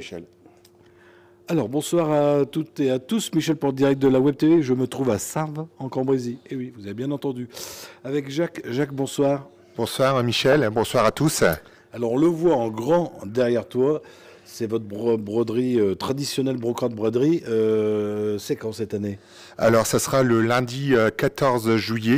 Michel. Alors, bonsoir à toutes et à tous. Michel pour le direct de la Web TV. Je me trouve à Sarves, en Cambrésis. Et oui, vous avez bien entendu. Avec Jacques. Jacques, bonsoir. Bonsoir Michel, bonsoir à tous. Alors, on le voit en grand derrière toi. C'est votre broderie traditionnelle, brocante broderie. C'est quand cette année? Alors, ça sera le lundi 14 juillet.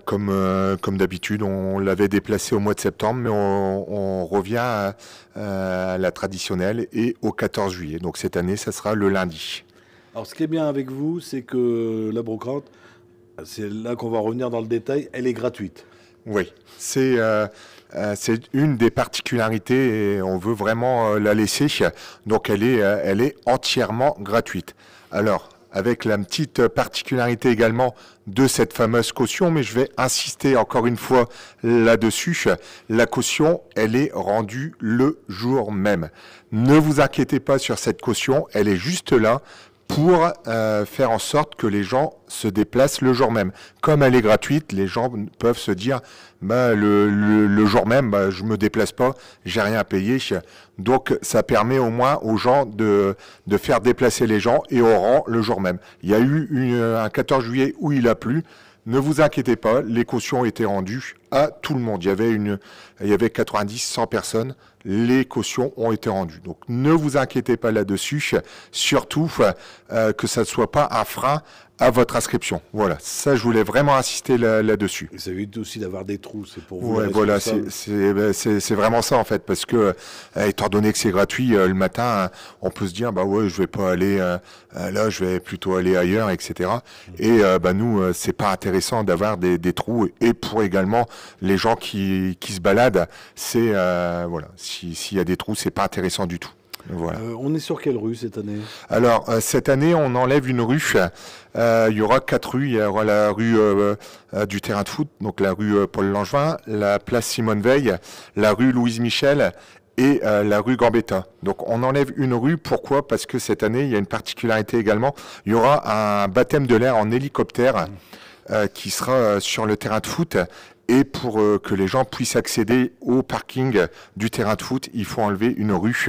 Comme d'habitude, on l'avait déplacé au mois de septembre, mais on revient à la traditionnelle et au 14 juillet. Donc cette année, ça sera le lundi. Alors ce qui est bien avec vous, c'est que la brocante, c'est là qu'on va revenir dans le détail, elle est gratuite. Oui, c'est une des particularités et on veut vraiment la laisser. Donc elle est entièrement gratuite. Alors, avec la petite particularité également de cette fameuse caution, mais je vais insister encore une fois là-dessus. La caution, elle est rendue le jour même. Ne vous inquiétez pas sur cette caution, elle est juste là pour faire en sorte que les gens se déplacent le jour même. Comme elle est gratuite, les gens peuvent se dire bah, le jour même, bah, je me déplace pas, j'ai rien à payer. Donc ça permet au moins aux gens de faire déplacer les gens et au rang le jour même. Il y a eu un 14 juillet où il a plu. Ne vous inquiétez pas, les cautions ont été rendues à tout le monde. Il y avait 90, 100 personnes. Les cautions ont été rendues. Donc ne vous inquiétez pas là-dessus. Surtout que ça ne soit pas un frein à votre inscription. Voilà, ça je voulais vraiment insister là-dessus. Ça évite aussi d'avoir des trous, c'est pour vous. Ouais, voilà, c'est vraiment ça en fait, parce que étant donné que c'est gratuit, le matin, on peut se dire bah ouais, je vais pas aller là, je vais plutôt aller ailleurs, etc. Et bah nous, c'est pas intéressant d'avoir des trous. Et pour également les gens qui se baladent, c'est voilà, s'il y a des trous, c'est pas intéressant du tout. Voilà. On est sur quelle rue cette année? Alors, cette année, on enlève une rue. Il y aura 4 rues. Il y aura la rue du terrain de foot, donc la rue Paul Langevin, la place Simone Veil, la rue Louise Michel et la rue Gambetta. Donc, on enlève une rue. Pourquoi? Parce que cette année, il y a une particularité également. Il y aura un baptême de l'air en hélicoptère qui sera sur le terrain de foot. Et pour que les gens puissent accéder au parking du terrain de foot, il faut enlever une rue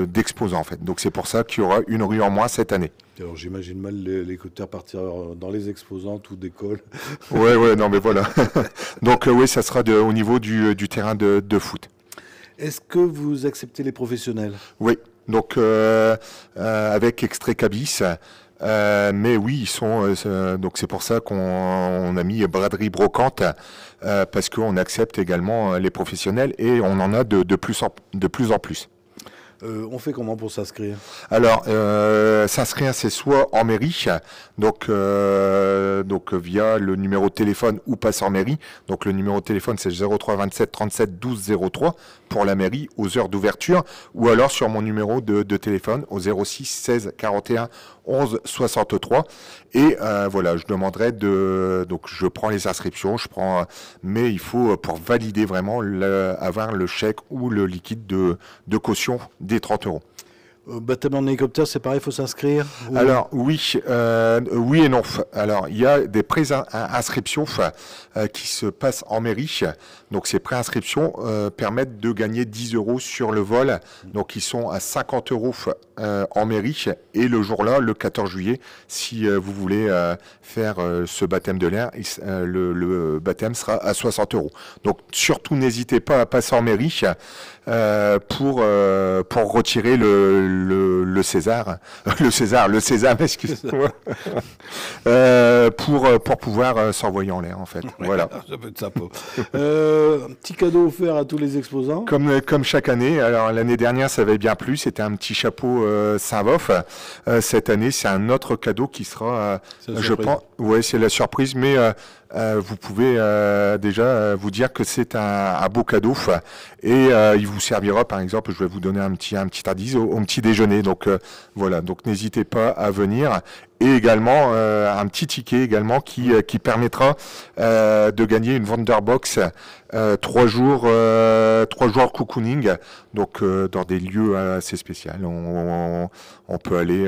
d'exposants en fait. Donc c'est pour ça qu'il y aura une rue en moins cette année. Alors j'imagine mal l'hélicoptère partir dans les exposants, tout décolle. Ouais, non mais voilà. Donc oui, ça sera au niveau du terrain de foot. Est-ce que vous acceptez les professionnels? Oui, donc avec Extrait Cabis. Mais oui, ils sont. Donc c'est pour ça qu'on a mis braderie brocante parce qu'on accepte également les professionnels et on en a de plus en plus. On fait comment pour s'inscrire? Alors, s'inscrire, c'est soit en mairie, donc via le numéro de téléphone ou passe en mairie. Donc le numéro de téléphone, c'est 03 27 37 12 03 pour la mairie aux heures d'ouverture, ou alors sur mon numéro de téléphone au 06 16 41 11 63. Et voilà, je demanderai donc je prends les inscriptions, mais il faut pour valider vraiment avoir le chèque ou le liquide de caution des 30 euros. Baptême en hélicoptère, c'est pareil, il faut s'inscrire? Alors oui, oui et non. Alors il y a des pré-inscriptions qui se passent en mairie. Donc ces pré-inscriptions permettent de gagner 10 euros sur le vol. Donc ils sont à 50 euros en mairie. Et le jour-là, le 14 juillet, si vous voulez faire ce baptême de l'air, le baptême sera à 60 euros. Donc surtout n'hésitez pas à passer en mairie pour retirer le César, le Sésame, excusez-moi, pour pouvoir s'envoyer en l'air en fait. Voilà. Ça peut être sympa. Un petit cadeau offert à tous les exposants. Comme chaque année. Alors l'année dernière ça avait bien plu, c'était un petit chapeau Saint-Vof. Cette année c'est un autre cadeau qui sera, je pense, ouais c'est la surprise, mais vous pouvez déjà vous dire que c'est un beau cadeau et il vous servira par exemple, je vais vous donner un petit indice au petit déjeuner. Donc voilà, donc n'hésitez pas à venir. Et également un petit ticket également qui permettra de gagner une Wonderbox 3 jours cocooning, donc dans des lieux assez spéciaux. On peut aller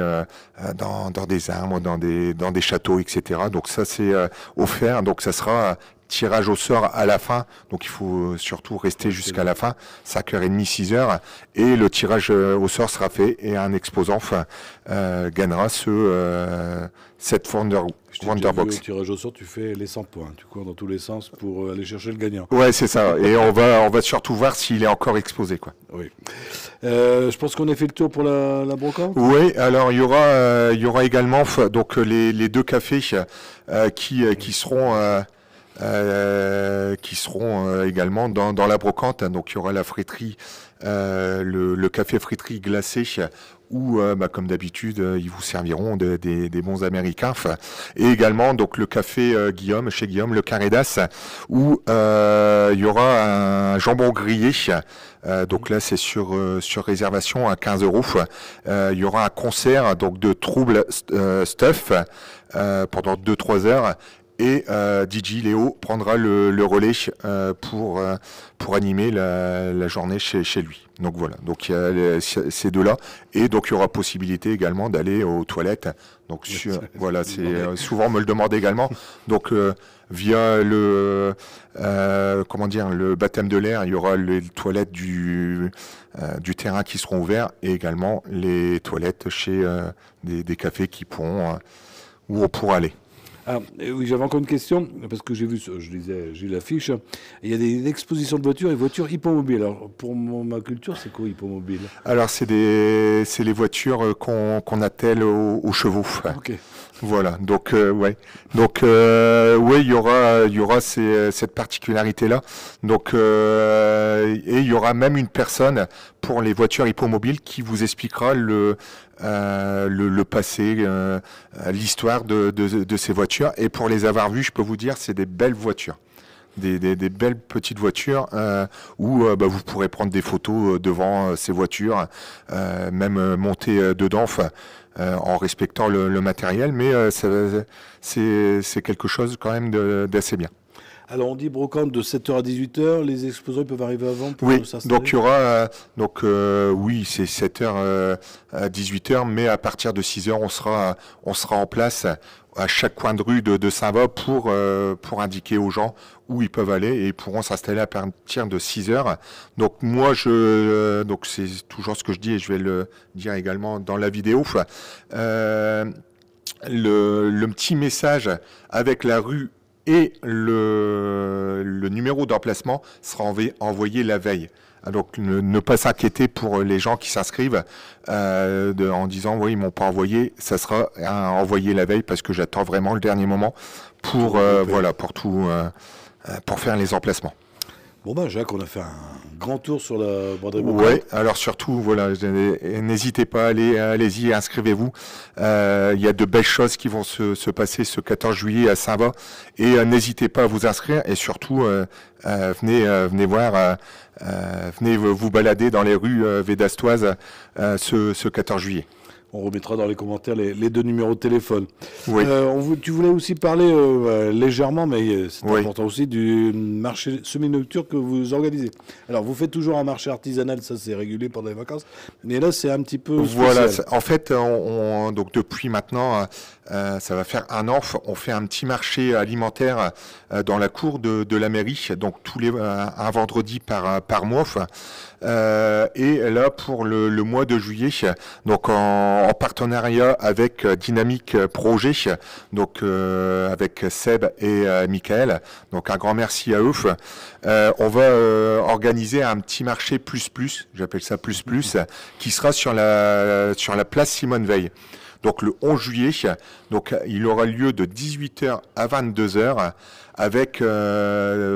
dans des arbres, dans des châteaux, etc. Donc ça c'est offert. Donc ça sera tirage au sort à la fin, donc il faut surtout rester jusqu'à la fin, 5h30, 6h, et le tirage au sort sera fait et un exposant gagnera cette Wonderbox. Au tirage au sort, tu fais les 100 points, tu cours dans tous les sens pour aller chercher le gagnant. Ouais, c'est ça, et on va surtout voir s'il est encore exposé, quoi. Oui. Je pense qu'on a fait le tour pour la brocante. Oui, alors il y aura également donc les deux cafés qui seront également dans la brocante. Donc il y aura la friterie, le café friterie glacé où, comme d'habitude, ils vous serviront des bons américains. Et également donc le café Guillaume, chez Guillaume, le Carré d'As, où il y aura un jambon grillé. Donc là c'est sur réservation à 15 €. Il y aura un concert donc de Trouble Stuff pendant 2-3 heures. Et DJ Léo prendra le relais pour animer la journée chez lui. Donc voilà, donc il y a ces deux-là. Et donc il y aura possibilité également d'aller aux toilettes. Donc voilà, c'est souvent me le demande également. Donc via le baptême de l'air, il y aura les toilettes du terrain qui seront ouverts et également les toilettes chez des cafés où on pourra aller. Ah, oui, j'avais encore une question, parce que j'ai l'affiche. Il y a des expositions de voitures et voitures hippomobiles. Alors, pour ma culture, c'est quoi hippomobile? Alors, c'est les voitures qu'on attelle aux chevaux. Ok. Voilà, donc ouais. Donc ouais, il y aura cette particularité-là. Donc et il y aura même une personne pour les voitures hippomobiles qui vous expliquera le passé, l'histoire de ces voitures. Et pour les avoir vues, je peux vous dire, c'est des belles voitures. Des belles petites voitures où vous pourrez prendre des photos devant ces voitures, même monter dedans, en respectant le matériel, mais c'est quelque chose quand même d'assez bien. Alors on dit brocante de 7h à 18h, les exposants peuvent arriver avant pour s'installer. Donc il y aura oui, c'est 7h à 18h, mais à partir de 6h on sera en place à chaque coin de rue de Saint-Va pour indiquer aux gens où ils peuvent aller et ils pourront s'installer à partir de 6h. Donc moi donc c'est toujours ce que je dis et je vais le dire également dans la vidéo. Le petit message avec la rue et le numéro d'emplacement sera envoyé la veille. Donc ne pas s'inquiéter pour les gens qui s'inscrivent en disant oui ils m'ont pas envoyé, ça sera envoyé la veille parce que j'attends vraiment le dernier moment pour faire les emplacements. Bon Jacques, on a fait un grand tour sur la broderie. Ouais, alors surtout, voilà, n'hésitez pas, allez-y, inscrivez-vous. Il y a de belles choses qui vont se passer ce 14 juillet à Saint-Va. Et n'hésitez pas à vous inscrire et surtout, venez voir, venez vous balader dans les rues védastoises ce 14 juillet. On remettra dans les commentaires les deux numéros de téléphone. Oui. Tu voulais aussi parler légèrement, mais c'est important aussi, du marché semi-nocturne que vous organisez. Alors, vous faites toujours un marché artisanal, ça c'est régulier pendant les vacances, mais là c'est un petit peu spécial. Voilà, en fait, donc depuis maintenant, ça va faire 1 an, on fait un petit marché alimentaire dans la cour de la mairie, donc un vendredi par mois. Et là, pour le mois de juillet, donc en partenariat avec Dynamique Projet, donc avec Seb et Michael, donc un grand merci à eux. On va organiser un petit marché plus, j'appelle ça plus, qui sera sur la place Simone Veil. Donc le 11 juillet, donc il aura lieu de 18h à 22h avec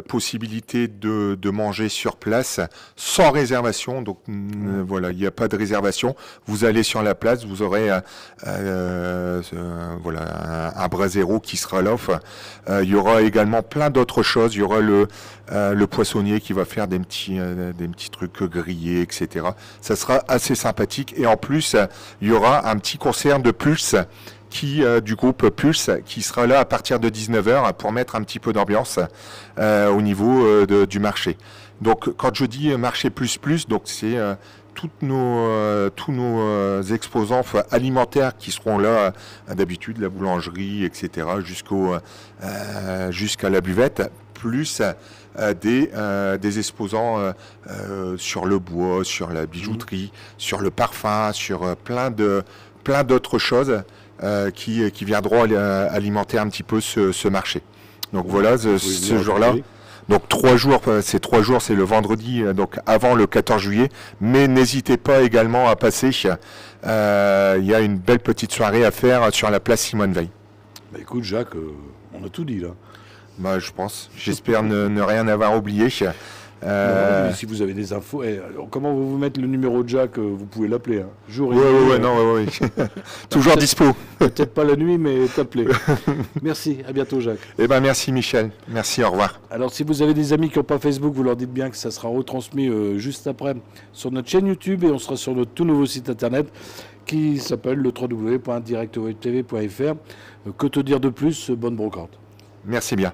possibilité de manger sur place sans réservation. Donc voilà, il n'y a pas de réservation. Vous allez sur la place, vous aurez un brasero qui sera là. Il y aura également plein d'autres choses. Il y aura le poissonnier qui va faire des petits trucs grillés, etc. Ça sera assez sympathique. Et en plus, il y aura un petit concert de Pulse du groupe Pulse qui sera là à partir de 19h pour mettre un petit peu d'ambiance au niveau du marché. Donc quand je dis marché plus, donc c'est tous nos exposants alimentaires qui seront là, d'habitude la boulangerie, etc., jusqu'à la buvette, plus des exposants sur le bois, sur la bijouterie, sur le parfum, sur plein d'autres choses qui viendront alimenter un petit peu ce marché. Donc voilà, ce jour-là. Donc 3 jours, c'est le vendredi, donc avant le 14 juillet. Mais n'hésitez pas également à passer. Il y a une belle petite soirée à faire sur la place Simone Veil. Bah écoute Jacques, on a tout dit là. Bah, je pense. J'espère ne rien avoir oublié. Non, si vous avez des infos, comment vous mettre le numéro de Jacques, vous pouvez l'appeler. Hein. Jour et nuit. Oui. Toujours dispo. Peut-être pas la nuit, mais t'appeler. Merci, à bientôt Jacques. Eh ben merci Michel. Merci, au revoir. Alors si vous avez des amis qui n'ont pas Facebook, vous leur dites bien que ça sera retransmis juste après sur notre chaîne YouTube et on sera sur notre tout nouveau site internet qui s'appelle le www.directwebtv.fr. Que te dire de plus, bonne brocante. Merci bien.